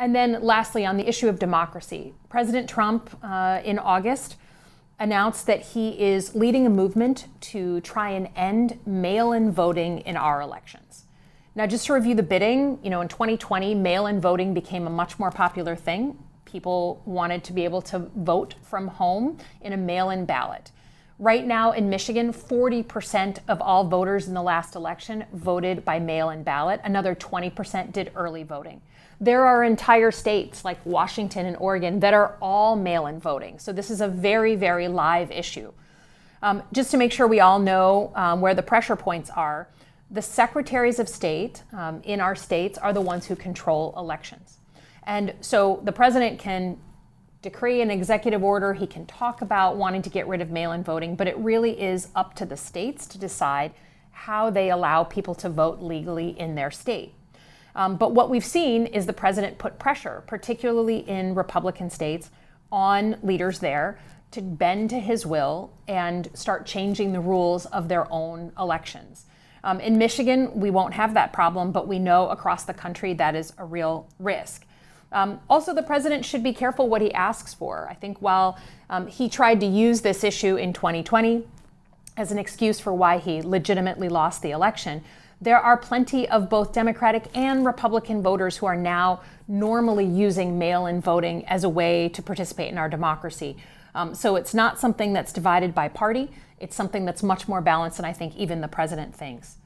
And then lastly, on the issue of democracy, President Trump in August announced that he is leading a movement to try and end mail-in voting in our elections. Now, just to review the bidding, in 2020, mail-in voting became a much more popular thing. People wanted to be able to vote from home in a mail-in ballot. Right now in Michigan, 40% of all voters in the last election voted by mail-in ballot. Another 20% did early voting. There are entire states like Washington and Oregon that are all mail-in voting. So this is a very, very live issue. Just to make sure we all know where the pressure points are, the secretaries of state in our states are the ones who control elections. And so the president can decree an executive order, he can talk about wanting to get rid of mail-in voting, but it really is up to the states to decide how they allow people to vote legally in their state. But what we've seen is the president put pressure, particularly in Republican states, on leaders there to bend to his will and start changing the rules of their own elections. In Michigan, we won't have that problem, but we know across the country that is a real risk. Also, the president should be careful what he asks for. I think while he tried to use this issue in 2020 as an excuse for why he legitimately lost the election, there are plenty of both Democratic and Republican voters who are now normally using mail-in voting as a way to participate in our democracy. So it's not something that's divided by party. It's something that's much more balanced than I think even the president thinks.